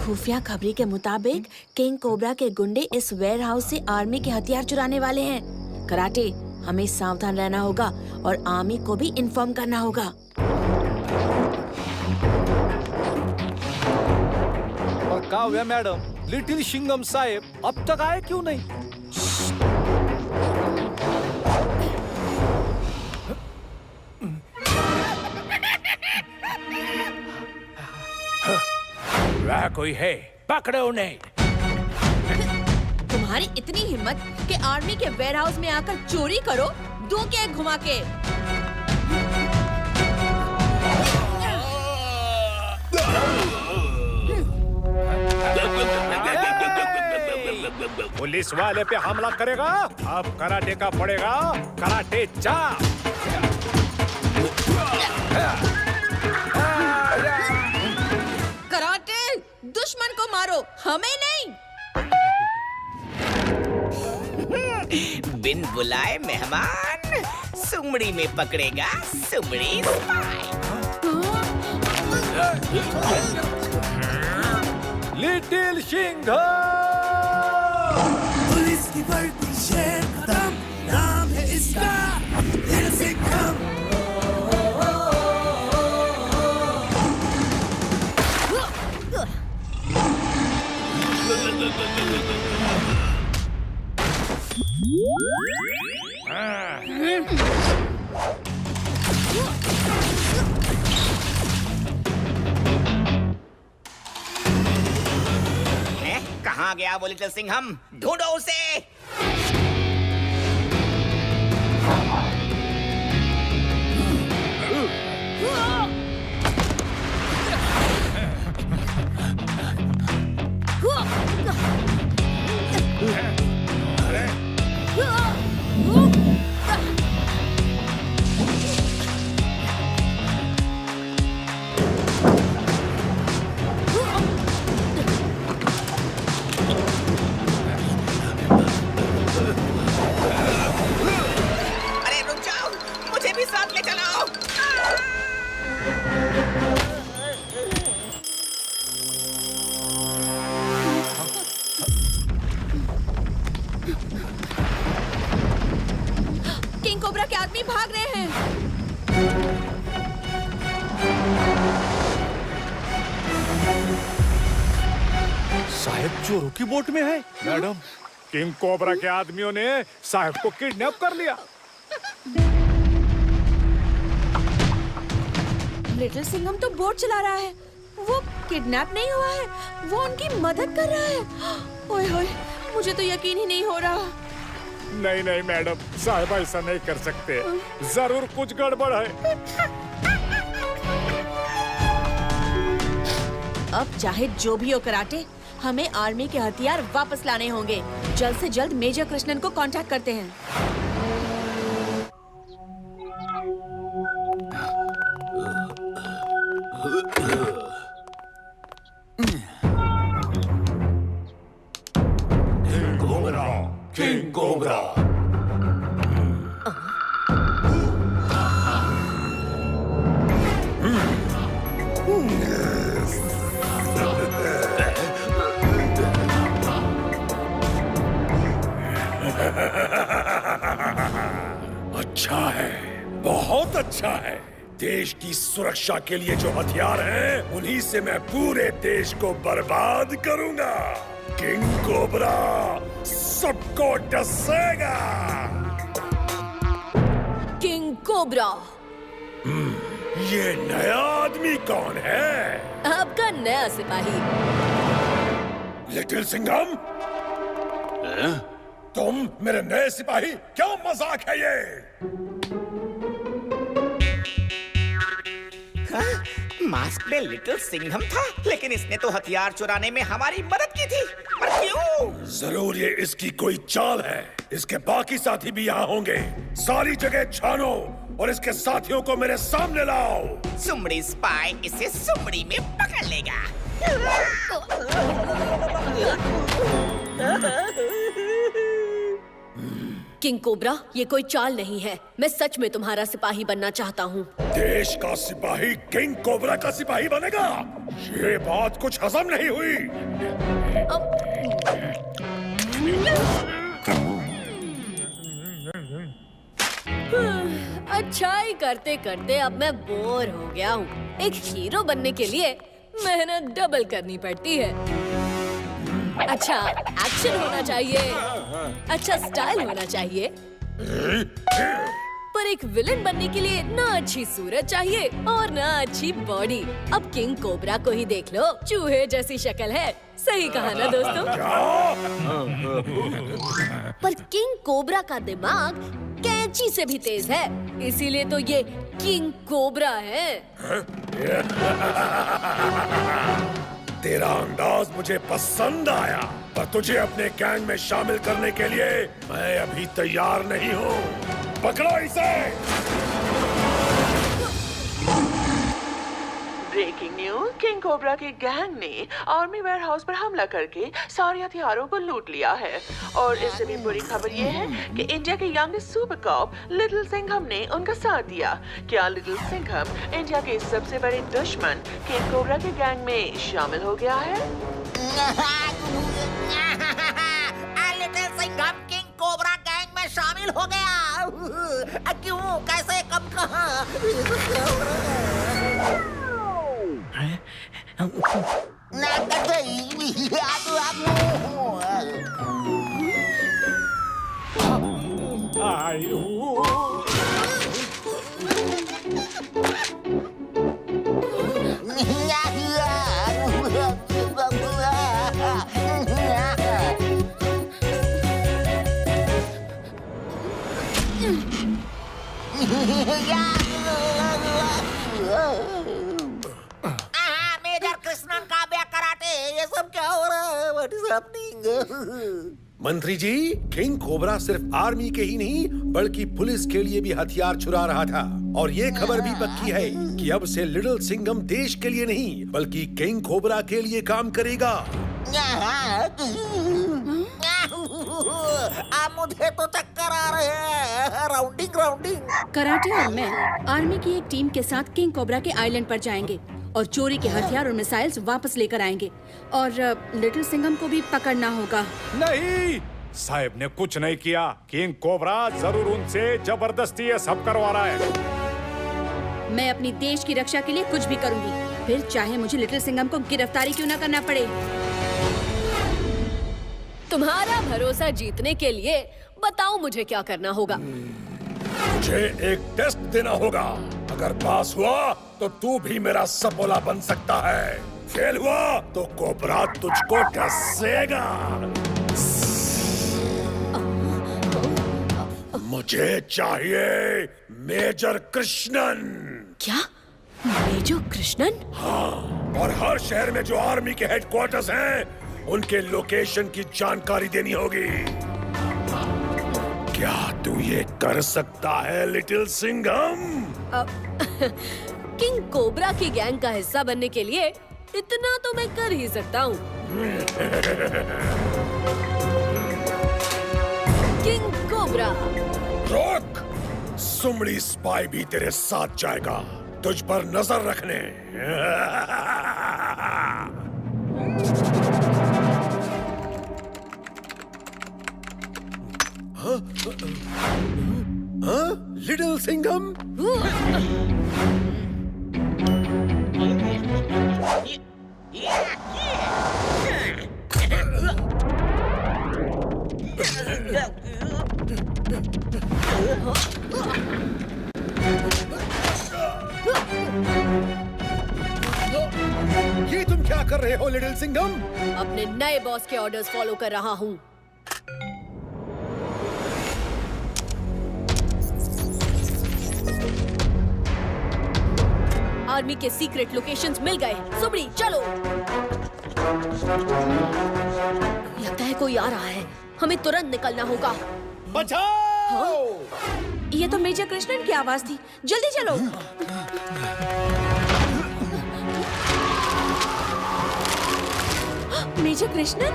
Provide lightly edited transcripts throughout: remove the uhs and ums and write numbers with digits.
खुफिया खबरी के मुताबिक किंग कोबरा के गुंडे इस वेयर हाउस से आर्मी के हथियार चुराने वाले हैं। कराटे, हमें सावधान रहना होगा और आर्मी को भी इन्फॉर्म करना होगा। और काव्या मैडम, लिटिल सिंघम साहब अब तक आए क्यों नहीं? वह कोई है, पकड़ो उन्हें। तुम्हारी इतनी हिम्मत कि आर्मी के वेयर हाउस में आकर चोरी करो, दो के घुमा के। पुलिस वाले पे हमला करेगा, अब कराटे का पड़ेगा, कराटे जा। कराटे, दुश्मन को मारो, हमें नहीं। बिन बुलाए मेहमान सुमड़ी में पकड़ेगा सुमड़ी स्पाई। लिटिल सिंघम। पुलिस की वर्दी शेर खत्म, नाम है इसका लिटिल सिंघम। कहाँ गया वो लिटिल सिंघम? ढूंढो उसे। किंग कोबरा के आदमी भाग रहे हैं। साहब चोरों की बोट में है। मैडम, किंग कोबरा के आदमियों ने साहब को किडनैप कर लिया। लिटिल सिंघम तो बोट चला रहा है, वो किडनैप नहीं हुआ है, वो उनकी मदद कर रहा है। ओए होए, मुझे तो यकीन ही नहीं हो रहा। नहीं नहीं मैडम, साहब ऐसा नहीं कर सकते, जरूर कुछ गड़बड़ है। अब चाहे जो भी हो कराटे, हमें आर्मी के हथियार वापस लाने होंगे। जल्द से जल्द मेजर कृष्णन को कांटेक्ट करते हैं। King cobra. अच्छा है, बहुत अच्छा है। देश की सुरक्षा के लिए जो हथियार हैं, उन्हीं से मैं पूरे देश को बर्बाद करूंगा। किंग कोबरा सबको डसेगा। King cobra. ये नया आदमी कौन है? आपका नया सिपाही। लिटिल सिंघम, तुम मेरे नए सिपाही? क्या मजाक है ये? हाँ? मास्क में लिटिल सिंघम था, लेकिन इसने तो हथियार चुराने में हमारी मदद की थी। पर क्यों? जरूर ये इसकी कोई चाल है। इसके बाकी साथी भी यहाँ होंगे। सारी जगह छानो और इसके साथियों को मेरे सामने लाओ। सुमड़ी स्पाई इसे सुमड़ी में पकड़ लेगा। किंग कोबरा, ये कोई चाल नहीं है। मैं सच में तुम्हारा सिपाही बनना चाहता हूँ। देश का सिपाही किंग कोबरा का सिपाही बनेगा? ये बात कुछ हजम नहीं हुई। अच्छाई करते करते अब मैं बोर हो गया हूँ। एक हीरो बनने के लिए मेहनत डबल करनी पड़ती है। अच्छा एक्शन होना चाहिए, अच्छा स्टाइल होना चाहिए, पर एक विलन बनने के लिए ना अच्छी सूरत चाहिए और ना अच्छी बॉडी। अब किंग कोबरा को ही देख लो, चूहे जैसी शक्ल है। सही कहा ना दोस्तों? पर किंग कोबरा का दिमाग कैंची से भी तेज है, इसीलिए तो ये किंग कोबरा है। तेरा अंदाज मुझे पसंद आया, पर तुझे अपने गैंग में शामिल करने के लिए मैं अभी तैयार नहीं हूँ। पकड़ो इसे। ब्रेकिंग न्यूज, किंग कोबरा के गैंग ने आर्मी वेयर हाउस पर हमला करके सारे हथियारों को लूट लिया है। और इससे भी बुरी खबर ये है कि इंडिया के youngest super cop little Singham ने उनका साथ दिया। क्या लिटिल सिंघम इंडिया के सबसे बड़े दुश्मन किंग कोबरा के गैंग में शामिल हो गया है? Little Singham king cobra gang में शामिल हो गया। क्यों, कैसे, कब, कहाँ? मेजर कृष्णन का ब्या कराटे, ये सब क्या हो रहा है? What is happening? मंत्री जी, किंग कोबरा सिर्फ आर्मी के ही नहीं बल्कि पुलिस के लिए भी हथियार चुरा रहा था। और ये खबर भी पक्की है कि अब से लिटिल सिंघम देश के लिए नहीं बल्कि किंग कोबरा के लिए काम करेगा। मुझे तो चक्कर आ रहे हैं। राउंडिंग। कराटे और मैं आर्मी की एक टीम के साथ किंग कोबरा के आइलैंड पर जाएंगे और चोरी के हथियार और मिसाइल्स वापस लेकर आएंगे। और लिटिल सिंघम को भी पकड़ना होगा। नहीं, साहब ने कुछ नहीं किया। किंग कोबरा जरूर उनसे जबरदस्ती ये सब करवा रहा है। मैं अपनी देश की रक्षा के लिए कुछ भी करूंगी, फिर चाहे मुझे लिटिल सिंघम को गिरफ्तारी क्यों ना करना पड़े। तुम्हारा भरोसा जीतने के लिए बताओ मुझे क्या करना होगा। मुझे एक टेस्ट देना होगा। अगर पास हुआ तो तू भी मेरा सपोला बन सकता है। फेल हुआ तो कोबरा तुझको डसेगा। मुझे चाहिए मेजर कृष्णन। क्या? मेजर कृष्णन? हाँ, और हर शहर में जो आर्मी के हेडक्वार्टर्स हैं उनके लोकेशन की जानकारी देनी होगी। क्या तू ये कर सकता है लिटिल सिंघम? किंग कोबरा की गैंग का हिस्सा बनने के लिए इतना तो मैं कर ही सकता हूँ। King cobra. रोक! सुमड़ी स्पाई भी तेरे साथ जाएगा, तुझ पर नजर रखने। हाँ? लिटिल सिंघम? ये तुम क्या कर रहे हो लिटिल सिंघम? अपने नए बॉस के ऑर्डर्स फॉलो कर रहा हूँ। आर्मी के सीक्रेट लोकेशंस मिल गए। सुबड़ी चलो। लगता है कोई आ रहा है, हमें तुरंत निकलना होगा। बचाओ! ये तो मेजर कृष्णन की आवाज थी, जल्दी चलो। मेजर कृष्णन?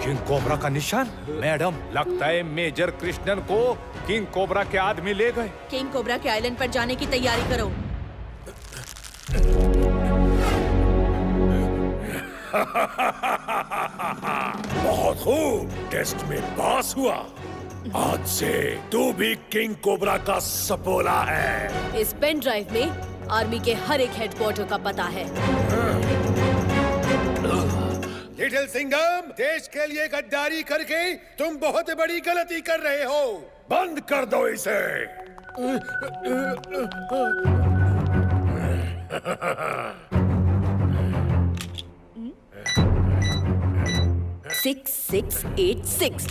किंग कोबरा का निशान? मैडम, लगता है मेजर कृष्णन को किंग कोबरा के आदमी ले गए। किंग कोबरा के आइलैंड पर जाने की तैयारी करो। बहुत खूब, टेस्ट में पास हुआ। आज से तू भी किंग कोबरा का सपोला है। इस पेन ड्राइव में आर्मी के हर एक हेडक्वार्टर का पता है। लिटिल सिंघम, देश के लिए गद्दारी करके तुम बहुत बड़ी गलती कर रहे हो। बंद कर दो इसे। 6686।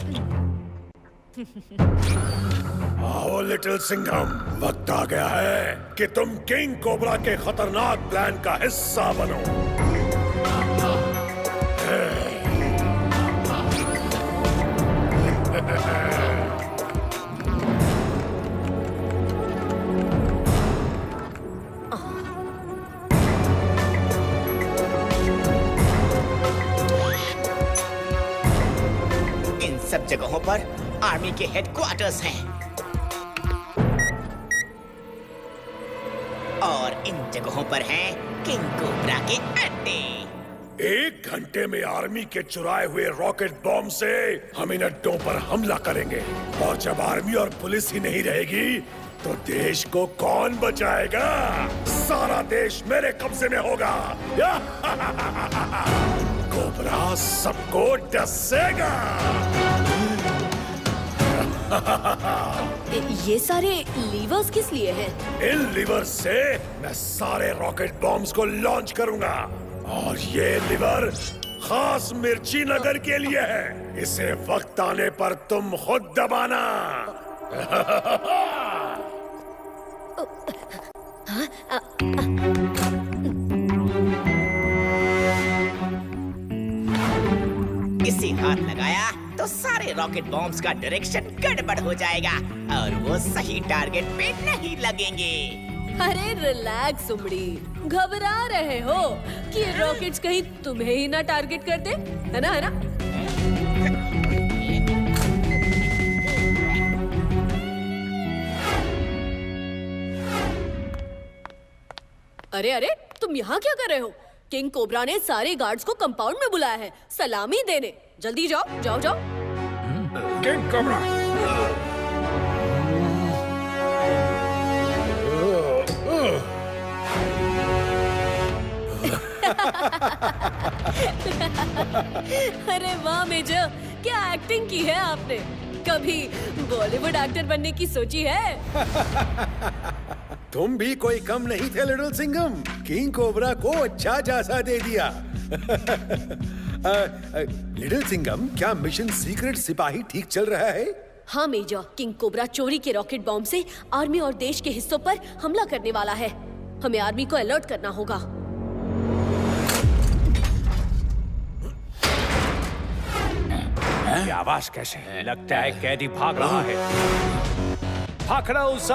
आओ लिटिल सिंघम, वक्त आ गया है कि तुम किंग कोबरा के खतरनाक प्लान का हिस्सा बनो। इन सब जगहों पर आर्मी के हेडक्वार्टर्स हैं और इन जगहों पर हैं किंग कोबरा के अड्डे। 1 घंटे में आर्मी के चुराए हुए रॉकेट बॉम्ब से हम इन अड्डों पर हमला करेंगे, और जब आर्मी और पुलिस ही नहीं रहेगी तो देश को कौन बचाएगा? सारा देश मेरे कब्जे में होगा। कोबरा सबको डसेगा। ये सारे लीवर्स किस लिए हैं? इन लीवर से मैं सारे रॉकेट बॉम्ब्स को लॉन्च करूंगा, और ये लीवर खास मिर्ची नगर के लिए है। इसे वक्त आने पर तुम खुद दबाना। इसी हाथ लगाया तो सारे रॉकेट बॉम्ब्स का डायरेक्शन गड़बड़ हो जाएगा और वो सही टारगेट पे नहीं लगेंगे। अरे रिलैक्स उमड़ी, घबरा रहे हो कि ये रॉकेट्स कहीं तुम्हें ही ना टारगेट कर दे, है ना? अरे अरे, तुम यहाँ क्या कर रहे हो? किंग कोबरा ने सारे गार्ड्स को कंपाउंड में बुलाया है सलामी देने। जल्दी जाओ जाओ जाओ। किंग कोबरा, अरे वाह मेजर, क्या एक्टिंग की है आपने। कभी बॉलीवुड एक्टर बनने की सोची है? तुम भी कोई कम नहीं थे लिटिल सिंघम। किंग कोबरा को अच्छा जासा दे दिया। लिटिल सिंघम, क्या मिशन सीक्रेट सिपाही ठीक चल रहा है? हाँ मेजर, किंग कोबरा चोरी के रॉकेट बॉम्ब से आर्मी और देश के हिस्सों पर हमला करने वाला है। हमें आर्मी को अलर्ट करना होगा। ये आवाज कैसे? लगता है कैदी भाग रहा है। भागना उसे।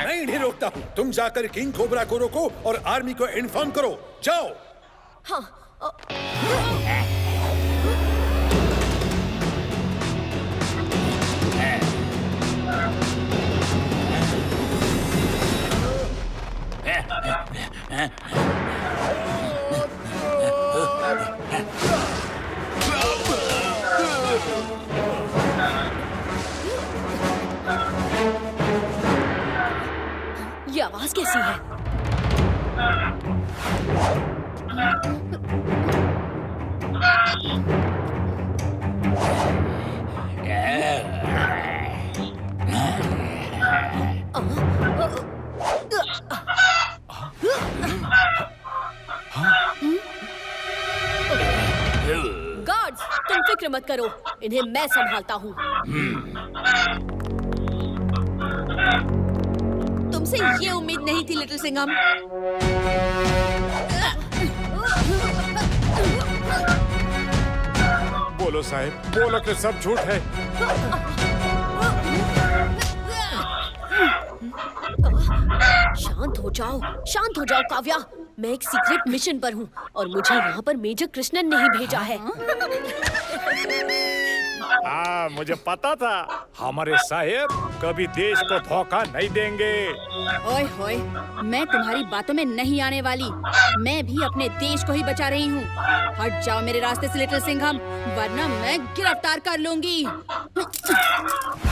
मैं इन्हें रोकता हूँ। तुम जाकर किंग कोबरा को रोको और आर्मी को इन्फॉर्म करो। जाओ। हाँ। ये आवाज कैसी है? गार्ड्स, तुम फिक्र मत करो, इन्हें मैं संभालता हूँ। तुमसे ये उम्मीद नहीं थी लिटिल सिंघम। बोलो साहब, बोलो कि सब झूठ है। शांत हो जाओ काव्या। मैं एक सीक्रेट मिशन पर हूँ और मुझे यहाँ पर मेजर कृष्णन ने ही भेजा है। हाँ, मुझे पता था हमारे साहेब कभी देश को धोखा नहीं देंगे। ओए होए, मैं तुम्हारी बातों में नहीं आने वाली। मैं भी अपने देश को ही बचा रही हूँ। हट जाओ मेरे रास्ते से लिटिल सिंघम, वरना मैं गिरफ्तार कर लूंगी।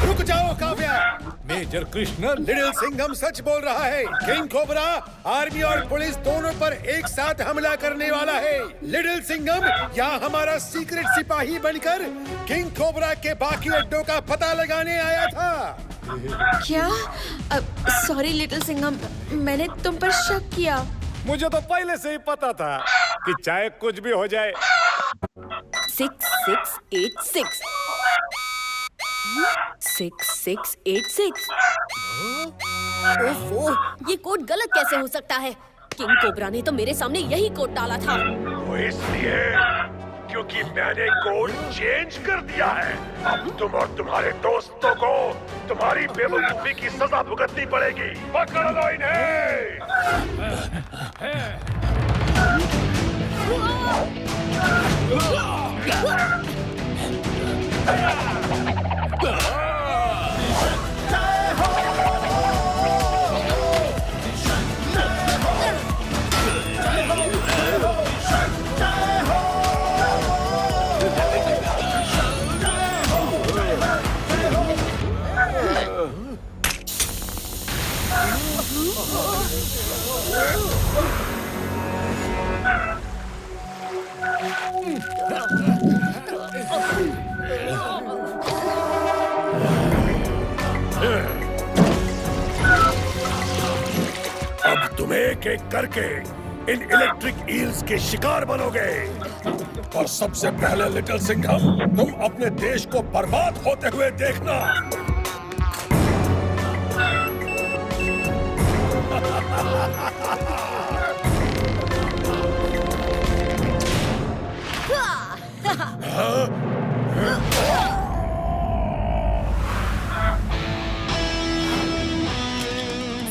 रुक जाओ काव्या। मेजर कृष्ण लिटिल सिंघम सच बोल रहा है। किंग कोबरा आर्मी और पुलिस दोनों पर एक साथ हमला करने वाला है। लिटिल सिंघम यहाँ हमारा सीक्रेट सिपाही बनकर किंग कोबरा के बाकी अड्डों का पता लगाने आया था। क्या? सॉरी लिटिल सिंघम, मैंने तुम पर शक किया। मुझे तो पहले से ही पता था कि चाहे कुछ भी हो जाए। 6686 6686। ओफो, ये कोड गलत कैसे हो सकता है? किंग कोबरा ने तो मेरे सामने यही कोड डाला था। वो इसलिए क्योंकि मैंने कोड चेंज कर दिया है। अब तुम और तुम्हारे दोस्तों को तुम्हारी बेवकूफी की सजा भुगतनी पड़ेगी। पकड़ लो इन्हें। अब तुम एक एक करके इन इलेक्ट्रिक ईल्स के शिकार बनोगे। और सबसे पहले लिटिल सिंघम, तुम अपने देश को बर्बाद होते हुए देखना।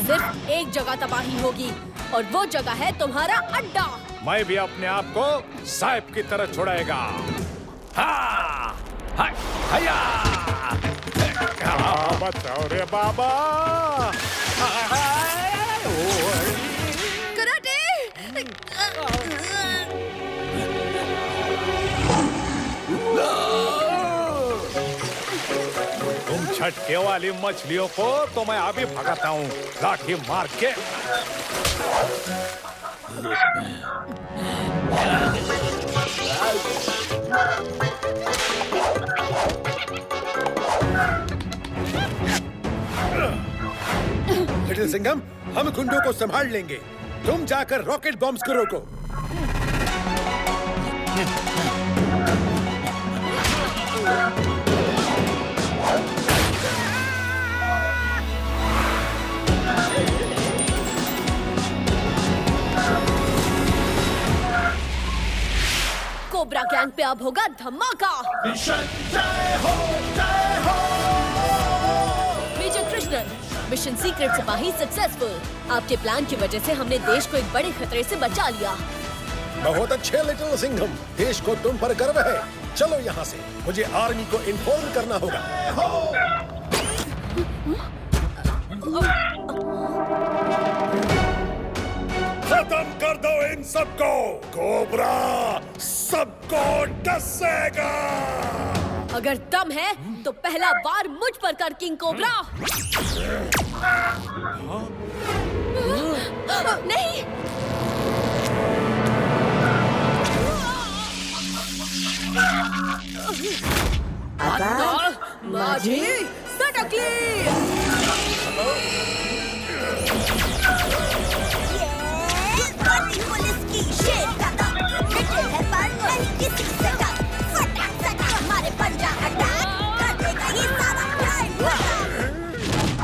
सिर्फ एक जगह तबाही होगी और वो जगह है तुम्हारा अड्डा। मैं भी अपने आप को साहिब की तरह छुड़ाएगा। हाँ, हाय, हाया, बचाओ रे बाबा। कराटे! तुम छटके वाली मछलियों को तो मैं अभी भगाता हूँ, लाठी मार के। लिटिल सिंघम, हम गुंडों को संभाल लेंगे। तुम जाकर रॉकेट बॉम्ब्स को रोको। कोबरा गैंग पे अब होगा धमाका। मेजर कृष्णन, मिशन सीक्रेट सिपाही सक्सेसफुल। आपके प्लान की वजह से हमने देश को एक बड़े खतरे से बचा लिया। बहुत अच्छे लिटिल सिंघम, देश को तुम पर गर्व है। चलो यहाँ से, मुझे आर्मी को इन्फॉर्म करना होगा। खत्म कर दो इन सबको। कोबरा सबको डसेगा। अगर दम है तो पहला वार मुझ पर कर किंग कोबरा। नहीं, माझी सटकली। पुलिस की शेर कदम, लिटिल है पर नहीं किसी से डर। फटाक फटाक हमारे पंजा अटैक कर देगा ये सारा क्राइम खत्म।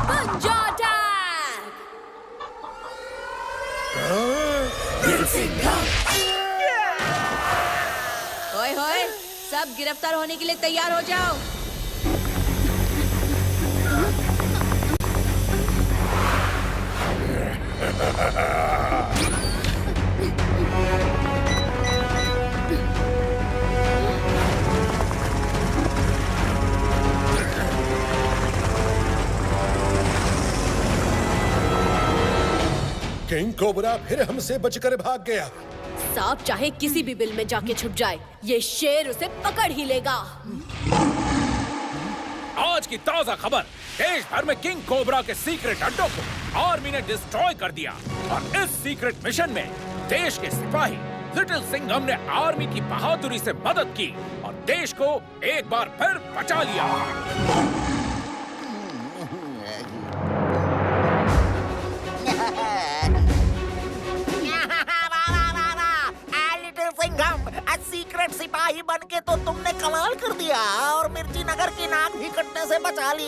पंजा अटैक। ओए होए, सब गिरफ्तार होने के लिए तैयार हो जाओ। कोबरा फिर हमसे बचकर भाग गया। सांप चाहे किसी भी बिल में जाके छुप जाए, ये शेर उसे पकड़ ही लेगा। आज की ताजा खबर, देश भर में किंग कोबरा के सीक्रेट अड्डों को आर्मी ने डिस्ट्रॉय कर दिया और इस सीक्रेट मिशन में देश के सिपाही लिटिल सिंघम ने आर्मी की बहादुरी से मदद की और देश को एक बार फिर बचा लिया। लिटिल सिंघम, सीक्रेट सिपाही बनके तो तुमने कमाल कर दिया और मिर्ची नगर की नाक भी कटने से बचा ली।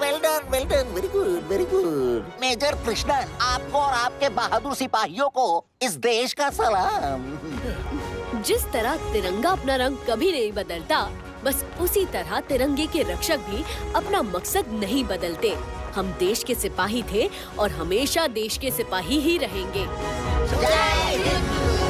Well done, very good, very good. Major Krishnan, आपको और आपके बहादुर सिपाहियों को इस देश का सलाम। जिस तरह तिरंगा अपना रंग कभी नहीं बदलता, बस उसी तरह तिरंगे के रक्षक भी अपना मकसद नहीं बदलते। हम देश के सिपाही थे और हमेशा देश के सिपाही ही रहेंगे। जय हिंद।